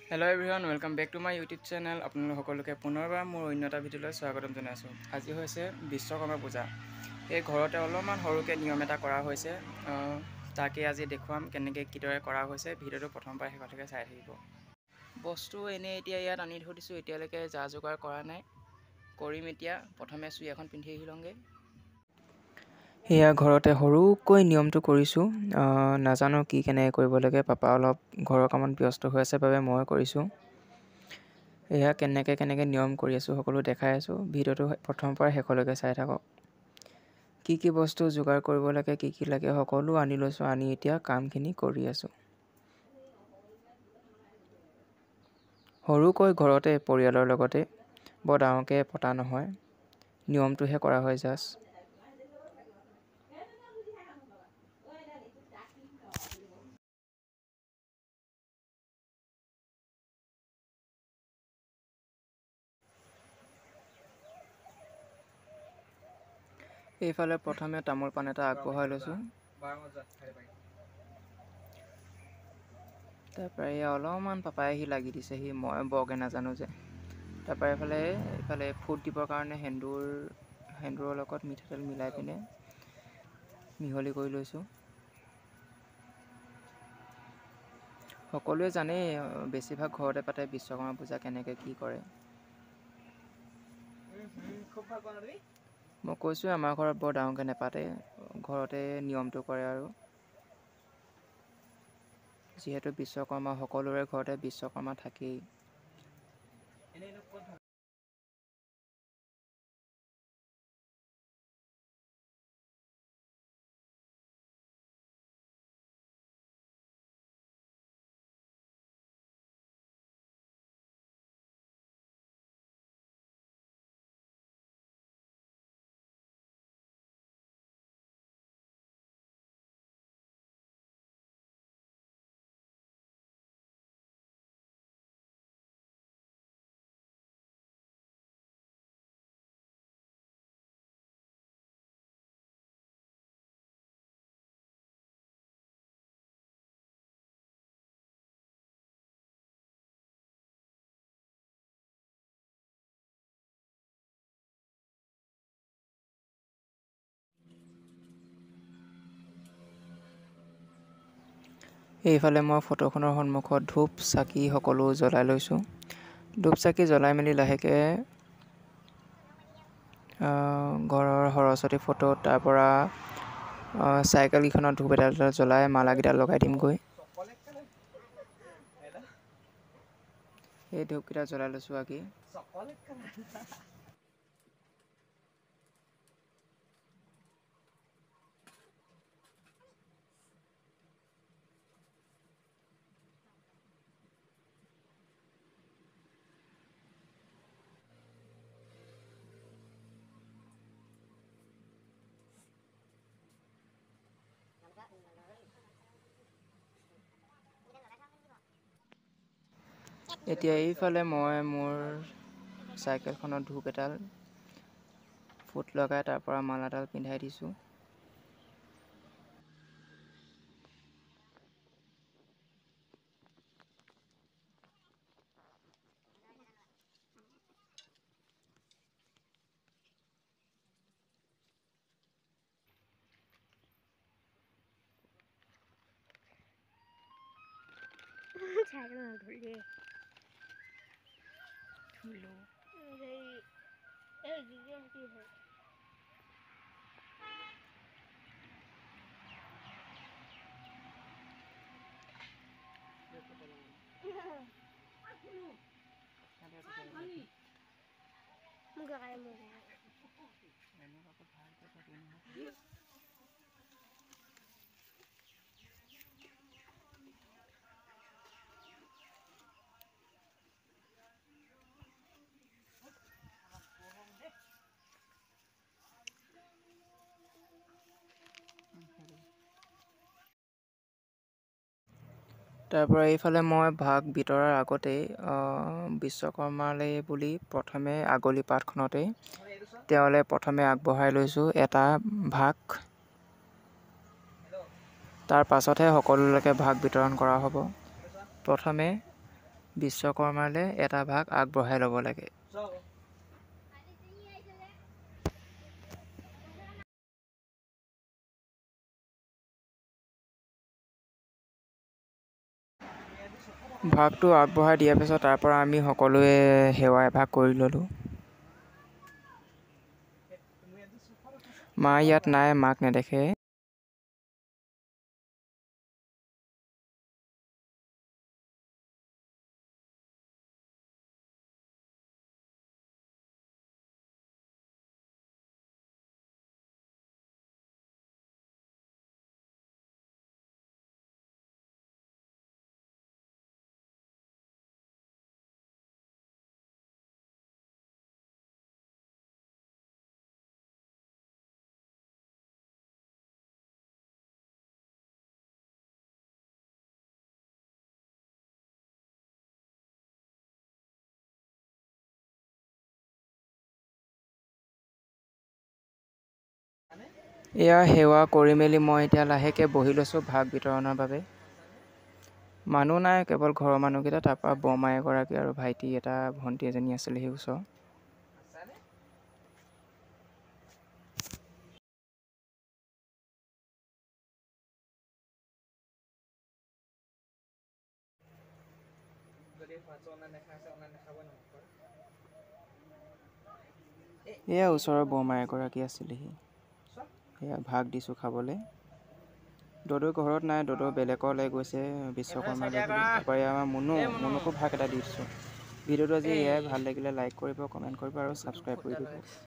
Hello' everyone, welcome back to my YouTube channel. আপোনালোক সকলোকে পুনৰবাৰ মোৰ অন্য এটা ভিডিঅ'লৈ স্বাগতম জনাইছোঁ। আজি হৈছে বিশ্বকৰ্মা পূজা। এই ঘৰতে অলপমান সৰুকৈ নিয়ম এটা কৰা হৈছে, তাকে আজি দেখুৱাম কেনেকৈ কিদৰে কৰা হৈছে। ভিডিঅ'টো প্ৰথমৰ পৰা শেষলৈকে চাই থাকিব। বস্তু এনেই এতিয়া ইয়াত আনি থৈ দিছোঁ, এতিয়ালৈকে যা যোগাৰ কৰা নাই, কৰিম এতিয়া। প্ৰথমে চুই এখন পিন্ধি আহি লওঁগৈ। সেয়া ঘৰতে সৰুকৈ নিয়মটো কৰিছোঁ, নাজানো কি কেনেকৈ কৰিব লাগে। পাপা অলপ ঘৰৰ কামত ব্যস্ত হৈ আছে বাবে মই কৰিছোঁ। এয়া কেনেকৈ নিয়ম কৰি আছোঁ সকলো দেখাই আছোঁ। ভিডিঅ'টো প্ৰথমৰ পৰা শেষলৈকে চাই থাকক। কি বস্তু যোগাৰ কৰিব লাগে, কি লাগে সকলো আনি লৈছোঁ। আনি এতিয়া কামখিনি কৰি আছোঁ। সৰুকৈ ঘৰতে পৰিয়ালৰ লগতে, বৰ ডাঙৰকৈ পতা নহয়, নিয়মটোহে কৰা হয় জাষ্ট। এইফালে প্ৰথমে তামোল পাণ এটা আগবঢ়াই লৈছোঁ। তাৰপৰা এয়া অলপমান পাপাই আহি লাগি দিছেহি, মই বৰকৈ নাজানো যে। তাৰপৰা এইফালে ফুট দিবৰ কাৰণে সেন্দুৰৰ লগত মিঠাতেল মিলাই পিনে মিহলি কৰি লৈছোঁ। সকলোৱে জানেই বেছিভাগ ঘৰতে পাতে বিশ্বকৰ্মা পূজা, কেনেকৈ কি কৰে। মই কৈছোঁ আমাৰ ঘৰত বৰ ডাঙৰকৈ নেপাতে, ঘৰতে নিয়মটো কৰে আৰু। যিহেতু বিশ্বকৰ্মা, সকলোৰে ঘৰতে বিশ্বকৰ্মা থাকেই। এইফালে মই ফটোখনৰ সন্মুখত ধূপ চাকি সকলো জ্বলাই লৈছোঁ। ধূপ চাকি জ্বলাই মেলি লাহেকৈ ঘৰৰ সৰস্বতী ফটোত, তাৰপৰা চাইকেলকেইখনত ধূপ এটা জ্বলাই মালাকেইটা লগাই দিমগৈ। এই ধূপকেইটা জ্বলাই লৈছোঁ আগে। এতিয়া এইফালে মই মোৰ চাইকেলখনত ধূপ এডাল ফুট লগাই তাৰপৰা মালাডাল পিন্ধাই দিছোঁ। তাৰপৰা এইফালে মই ভাগ বিতৰাৰ আগতেই বিশ্বকৰ্মালৈ বুলি প্ৰথমে আগলি পাতখনতেই তেওঁলৈ প্ৰথমে আগবঢ়াই লৈছোঁ এটা ভাগ। তাৰ পাছতহে সকলোলৈকে ভাগ বিতৰণ কৰা হ'ব। প্ৰথমে বিশ্বকৰ্মালৈ এটা ভাগ আগবঢ়াই ল'ব লাগে। ভাগটো আগবঢ়াই দিয়াৰ পিছত তাৰ পৰা আমি সকলোৱে সেৱা এভাগ কৰি ল'লোঁ। মা ইয়াত নাই, মাক নেদেখে। এয়া সেৱা কৰি মেলি মই এতিয়া লাহেকৈ বহি লৈছোঁ ভাগ বিতৰণৰ বাবে। মানুহ নাই, কেৱল ঘৰৰ মানুহকেইটা, তাৰপৰা বৰমা এগৰাকী আৰু ভাইটি এটা ভণ্টি এজনী আছিলে সেই ওচৰৰ। এয়া ওচৰৰ বৰমা এগৰাকী আছিলেহি। এয়া ভাগ দিছোঁ খাবলৈ। দদৌ ঘৰত নাই, দদৌ বেলেগলৈ গৈছে বিশ্বকৰ্মালৈ বুলি। তাৰপৰা এয়া আমাৰ মুনুকো ভাগ এটা দি দিছোঁ। ভিডিঅ'টো আজি এয়াই, ভাল লাগিলে লাইক কৰিব, কমেণ্ট কৰিব আৰু ছাবস্ক্ৰাইব কৰি দিব।